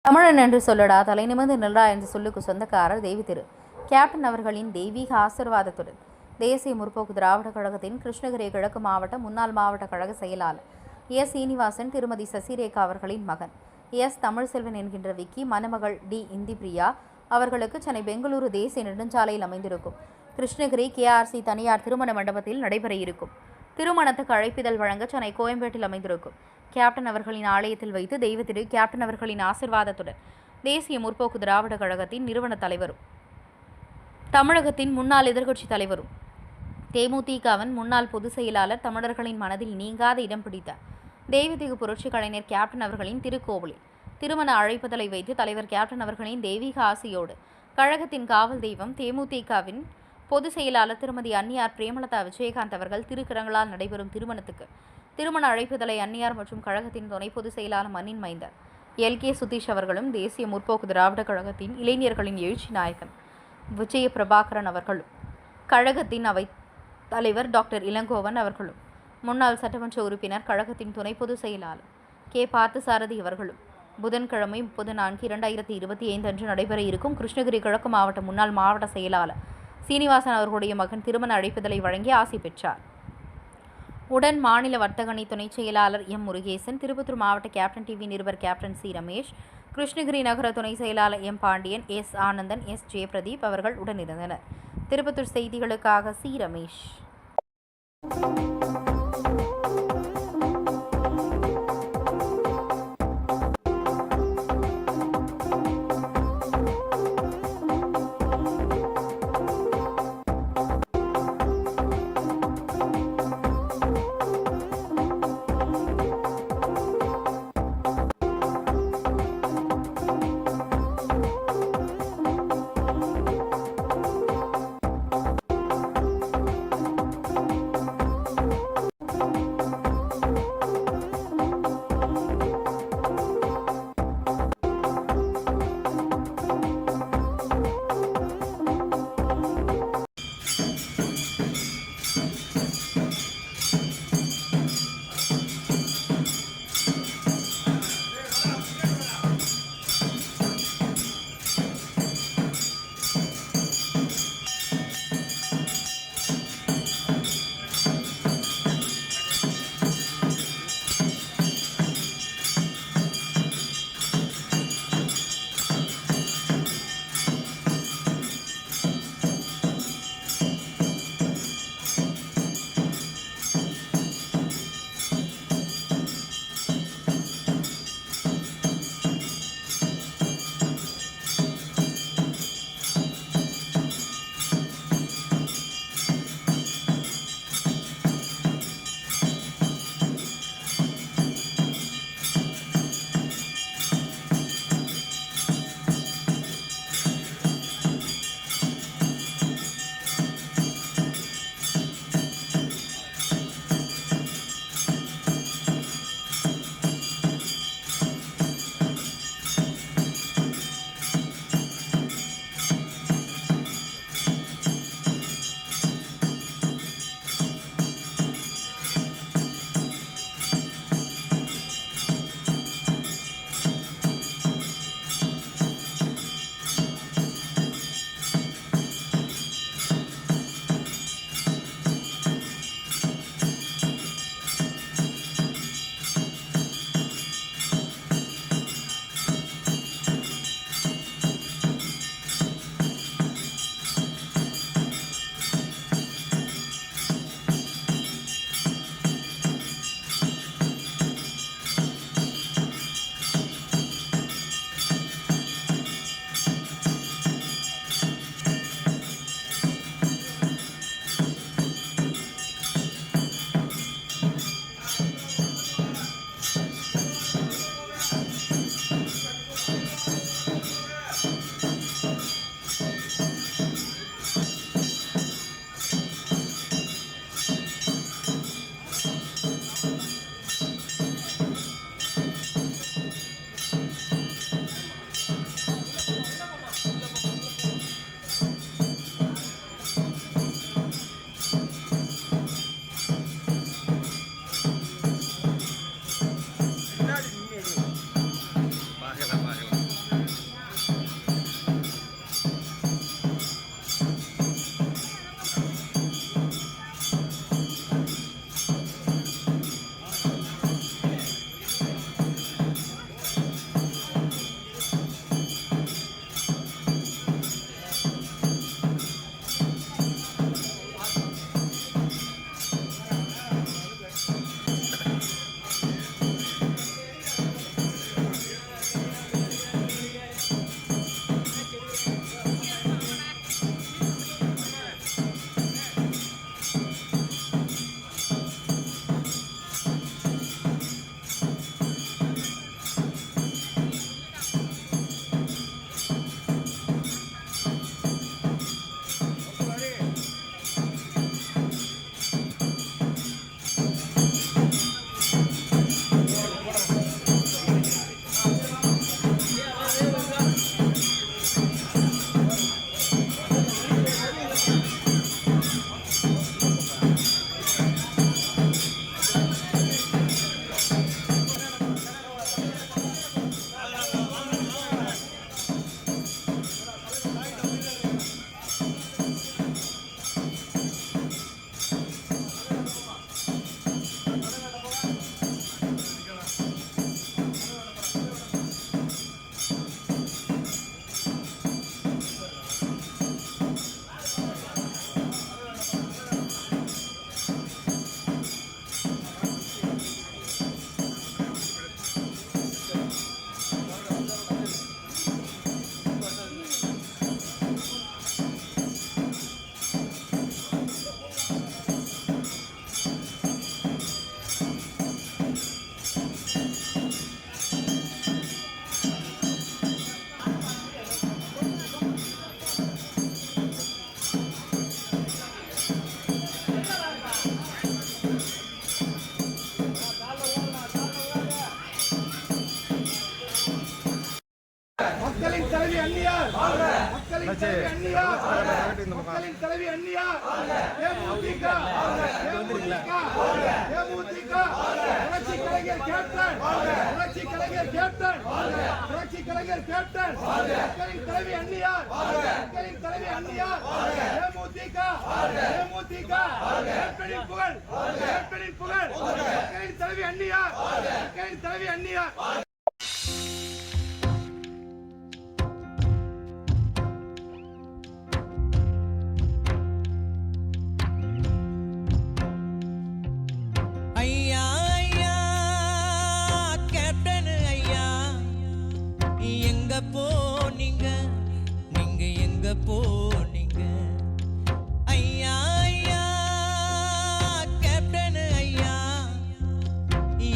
தமிழன் என்று சொல்லடா தலை நிமிர்ந்து நில்றா என்று சொல்லுக்கு சொந்தக்காரர் தேவி திரு கேப்டன் அவர்களின் தெய்வீக ஆசீர்வாதத்துடன் தேசிய முற்போக்கு திராவிட கழகத்தின் கிருஷ்ணகிரி கிழக்கு மாவட்ட முன்னாள் மாவட்ட கழக செயலாளர் எஸ் சீனிவாசன் திருமதி சசிரேகா அவர்களின் மகன் எஸ் தமிழ்செல்வன் என்கின்ற விக்கி மணமகள் டி இந்திபிரியா அவர்களுக்கு சென்னை பெங்களூரு தேசிய நெடுஞ்சாலையில் அமைந்திருக்கும் கிருஷ்ணகிரி கேஆர்சி தனியார் திருமண மண்டபத்தில் நடைபெற இருக்கும் திருமணத்துக்கு அழைப்பிதழ் வழங்க சென்னை கோயம்பேட்டில் அமைந்திருக்கும் கேப்டன் அவர்களின் ஆலயத்தில் வைத்து தெய்வ திரு கேப்டன் அவர்களின் ஆசீர்வாதத்துடன் தேசிய முற்போக்கு திராவிட கழகத்தின் நிறுவன தலைவரும் தமிழகத்தின் முன்னாள் எதிர்க்கட்சித் தலைவரும் தேமுதிகவின் முன்னாள் பொதுச் செயலாளர் தமிழர்களின் மனதில் நீங்காத இடம் பிடித்த தெய்வதிகு புரட்சி கலைஞர் கேப்டன் அவர்களின் திருக்கோவிலில் திருமண அழைப்புதலை வைத்து தலைவர் கேப்டன் அவர்களின் தெய்வீக ஆசையோடு கழகத்தின் காவல் தெய்வம் தேமுதிகவின் பொதுச் செயலாளர் திருமதி அன்னியார் பிரேமலதா விஜயகாந்த் அவர்கள் திருக்கரங்களால் நடைபெறும் திருமணத்துக்கு திருமண அழைப்புதலை அன்னியார் மற்றும் கழகத்தின் துணை பொதுச் செயலாளர் மண்ணின் மைந்தர் எல்.கே. சுதீஷ் அவர்களும் தேசிய முற்போக்கு திராவிட கழகத்தின் இளைஞர்களின் எழுச்சி நாயகன் விஜய பிரபாகரன் அவர்களும் கழகத்தின் அவை தலைவர் டாக்டர் இளங்கோவன் அவர்களும் முன்னாள் சட்டமன்ற உறுப்பினர் கழகத்தின் துணை பொதுச் செயலாளர் கே. பார்த்தசாரதி அவர்களும் புதன்கிழமை 30/4/2025 அன்று நடைபெற இருக்கும் கிருஷ்ணகிரி கிழக்கு மாவட்ட முன்னாள் மாவட்ட செயலாளர் சீனிவாசன் அவர்களுடைய மகன் திருமண அழைப்புதலை வழங்கி ஆசி பெற்றார். உடன் மாநில வர்த்தகணி துணைச் செயலாளர் எம். முருகேசன், திருப்பத்தூர் மாவட்ட கேப்டன் டிவி நிருபர் கேப்டன் சி. ரமேஷ், கிருஷ்ணகிரி நகர துணை செயலாளர் M. Pandiyan, S. Anandan, S. Jayapradeep அவர்கள் உடனிருந்தனர். திருப்பத்தூர் செய்திகளுக்காக சி. ரமேஷ். மக்களின் தலைவி அண்ணியா தேமுதிக புரட்சி கலைஞர் கேப்டன் மக்களின் தலைவி அண்ணியா தேமுதிக கேப்டனின் புகழ் மக்களின் தலைவி அண்ணியா போனீங்க ஐயா ஐயா கேப்டன் ஐயா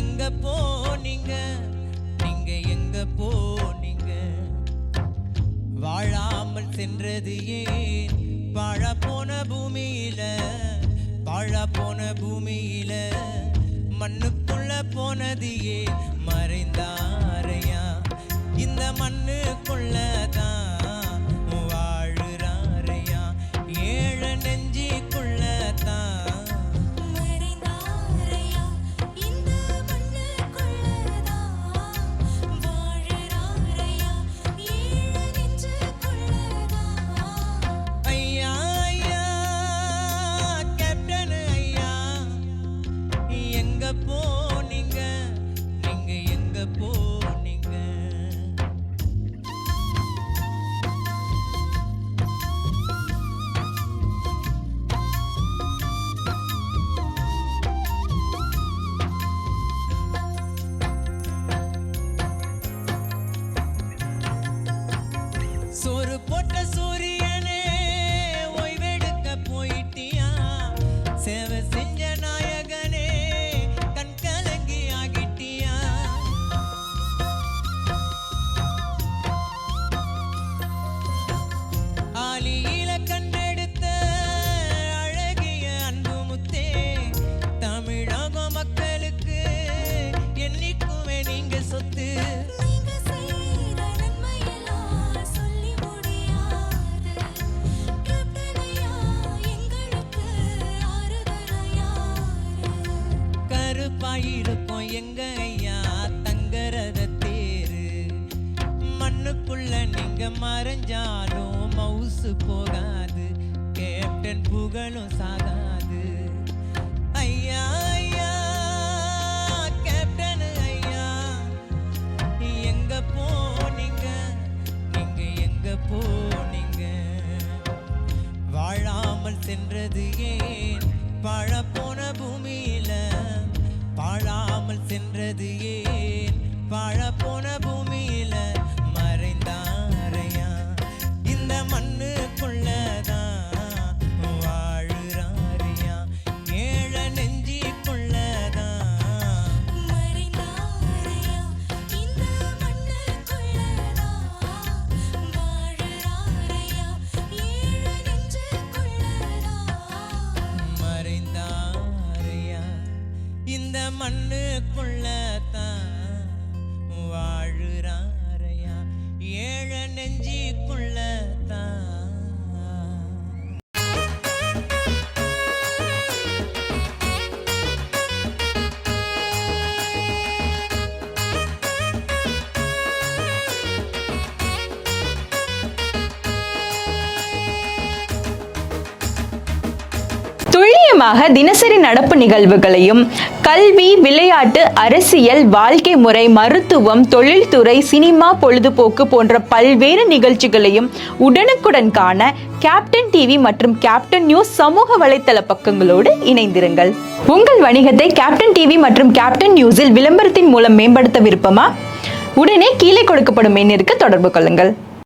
எங்க போனீங்க நீங்க எங்க போனீங்க வாழாமல் சென்றது ஏன் வாழ போன பூமியில மண்ணுக்குள்ள போனது ஏன் மறைந்தாரையா இந்த மண்ணுக்குள்ளதான் போனீங்க நீங்க எங்க போனீங்க சோறு போட்ட சூரியனே ஓய்வெடுக்க போயிட்டியா சேவை செஞ்ச நாயகனே கண்டெடுத்த அழகிய அன்பு முத்தே தமிழக மக்களுக்கு என்னைக்குமே நீங்க சொத்து கருப்பாயிருக்கும் எங்க ஐயா தங்கரத தேரு மண்ணுக்குள்ள நீங்க மறைஞ்சாலும் மவுசு போகாது கேப்டன் புகழும் சாகாது ஐயா ஐயா கேப்டன் ஐயா எங்க போனீங்க நீங்க எங்க போனீங்க வாழாமல் சென்றது ஏன் வாழ போன பூமியில வாழாமல் சென்றது ஏன் வாழ போன பூமியில மறைந்தாரையா இந்த மண்ணுக்குள்ளதான் வாழுறாரியா ஏழ நெஞ்சிக்குள்ளதான் மறைந்தாரையா இந்த மண்ணுக்குள்ளதான் வாழுறாரியா ஏழ நெஞ்சிக்குள்ளதான் மறைந்தாரையா இந்த மண்ணுக்குள்ளதான் வாழுறாரையா ஏழ நெஞ்சிக்குள்ளதான் துல்லியமாக தினசரி நடப்பு நிகழ்வுகளையும் கல்வி, விளையாட்டு, அரசியல், வாழ்க்கை முறை, மருத்துவம், தொழில்துறை, சினிமா, பொழுதுபோக்கு போன்ற பல்வேறு நிகழ்ச்சிகளையும் உடனுக்குடன் காண கேப்டன் டிவி மற்றும் கேப்டன் நியூஸ் சமூக வலைத்தள பக்கங்களோடு இணைந்திருங்கள். உங்கள் வணிகத்தை கேப்டன் டிவி மற்றும் கேப்டன் நியூஸில் விளம்பரத்தின் மூலம் மேம்படுத்த விருப்பமா? உடனே கீழே கொடுக்கப்படும் எண்ணிற்கு தொடர்பு கொள்ளுங்கள்.